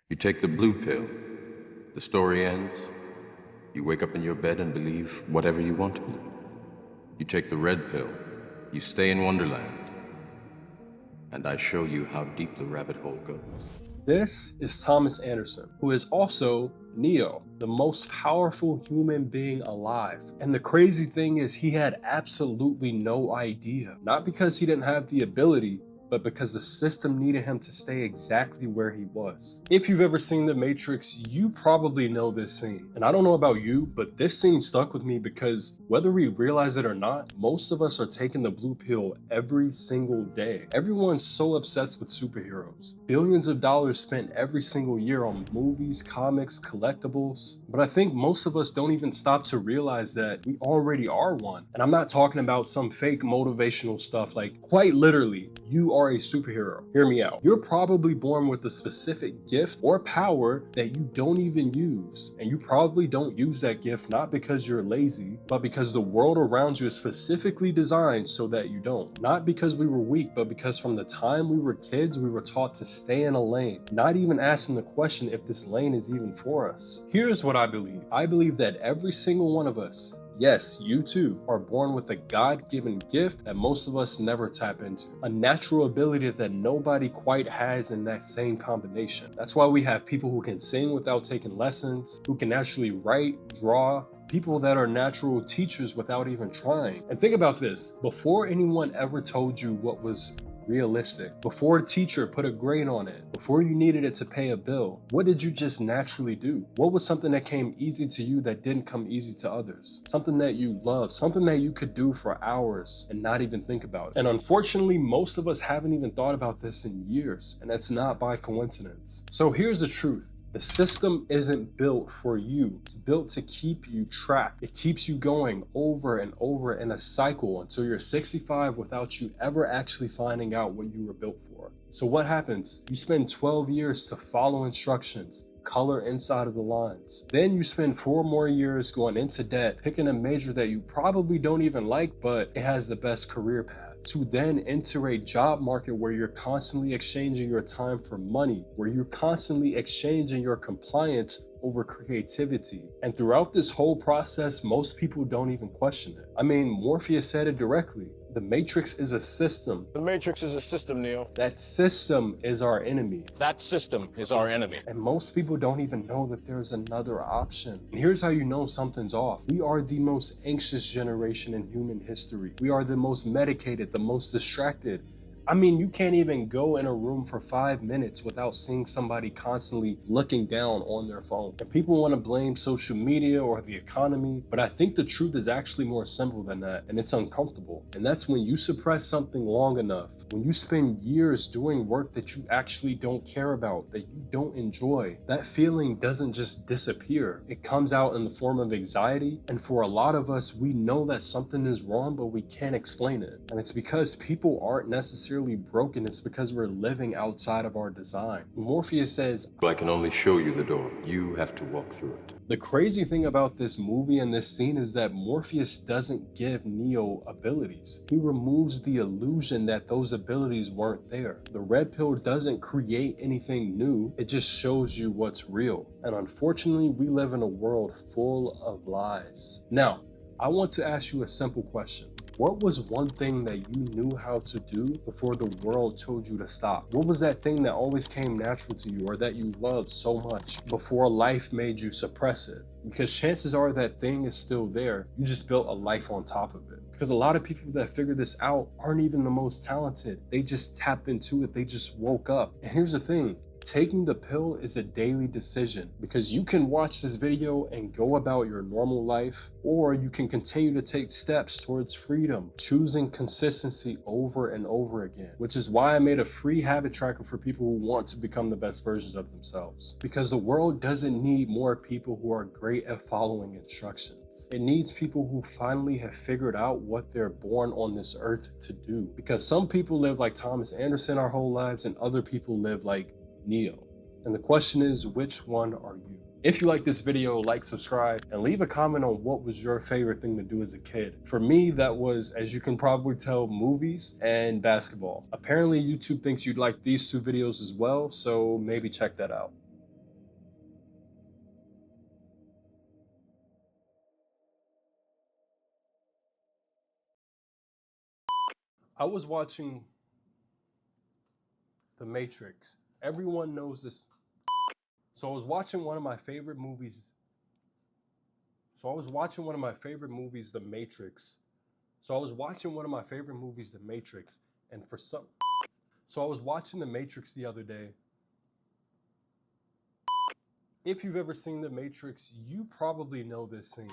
You take the blue pill, the story ends. You wake up in your bed and believe whatever you want to believe. You take the red pill, you stay in Wonderland, and I show you how deep the rabbit hole goes. This is Thomas Anderson, who is also Neo, the most powerful human being alive. And the crazy thing is he had absolutely no idea. Not because he didn't have the ability, but because the system needed him to stay exactly where he was. If you've ever seen The Matrix, you probably know this scene. And I don't know about you, but this scene stuck with me because whether we realize it or not, most of us are taking the blue pill every single day. Everyone's so obsessed with superheroes. Billions of dollars spent every single year on movies, comics, collectibles. But I think most of us don't even stop to realize that we already are one. And I'm not talking about some fake motivational stuff, like quite literally, you are a superhero. Hear me out. You're probably born with a specific gift or power that you don't even use. And you probably don't use that gift not because you're lazy, but because the world around you is specifically designed so that you don't. Not because we were weak, but because from the time we were kids, we were taught to stay in a lane, not even asking the question if this lane is even for us. Here's what I believe. I believe that every single one of us, yes, you too, are born with a God-given gift that most of us never tap into. A natural ability that nobody quite has in that same combination. That's why we have people who can sing without taking lessons, who can actually write, draw, people that are natural teachers without even trying. And think about this, before anyone ever told you what was realistic, before a teacher put a grade on it, before you needed it to pay a bill, what did you just naturally do? What was something that came easy to you that didn't come easy to others? Something that you loved, something that you could do for hours and not even think about it. And unfortunately, most of us haven't even thought about this in years, and that's not by coincidence. So here's the truth. The system isn't built for you. It's built to keep you trapped. It keeps you going over and over in a cycle until you're 65 without you ever actually finding out what you were built for. So what happens? You spend 12 years to follow instructions, color inside of the lines. Then you spend 4 more years going into debt, picking a major that you probably don't even like, but it has the best career path. To then enter a job market where you're constantly exchanging your time for money, where you're constantly exchanging your compliance over creativity. And throughout this whole process, most people don't even question it. I mean, Morpheus said it directly. The Matrix is a system. The Matrix is a system, Neo. That system is our enemy. That system is our enemy. And most people don't even know that there's another option. And here's how you know something's off. We are the most anxious generation in human history. We are the most medicated, the most distracted. I mean, you can't even go in a room for 5 minutes without seeing somebody constantly looking down on their phone. And people want to blame social media or the economy, but I think the truth is actually more simple than that, and it's uncomfortable. And that's when you suppress something long enough, when you spend years doing work that you actually don't care about, that you don't enjoy, that feeling doesn't just disappear. It comes out in the form of anxiety, and for a lot of us, we know that something is wrong, but we can't explain it. And it's because people aren't necessarily broken, it's because we're living outside of our design. Morpheus says, I can only show you the door. You have to walk through it. the crazy thing about this movie and this scene is that Morpheus doesn't give Neo abilities. He removes the illusion that those abilities weren't there. The red pill doesn't create anything new, it just shows you what's real. And unfortunately, we live in a world full of lies. Now, I want to ask you a simple question. What was one thing that you knew how to do before the world told you to stop? What was that thing that always came natural to you or that you loved so much before life made you suppress it? Because chances are that thing is still there. You just built a life on top of it. Because a lot of people that figure this out aren't even the most talented. They just tapped into it. They just woke up. And here's the thing. Taking the pill is a daily decision because you can watch this video and go about your normal life, or you can continue to take steps towards freedom, choosing consistency over and over again, which is why I made a free habit tracker for people who want to become the best versions of themselves. Because the world doesn't need more people who are great at following instructions. It needs people who finally have figured out what they're born on this earth to do. Because some people live like Thomas Anderson our whole lives and other people live like Neo. And the question is, which one are you? If you like this video, like, subscribe, and leave a comment on what was your favorite thing to do as a kid. For me, that was, as you can probably tell, movies and basketball. Apparently, YouTube thinks you'd like these two videos as well, so maybe check that out. I was watching The Matrix. Everyone knows this. So I was watching one of my favorite movies. The Matrix. And I was watching The Matrix the other day. If you've ever seen The Matrix, you probably know this scene.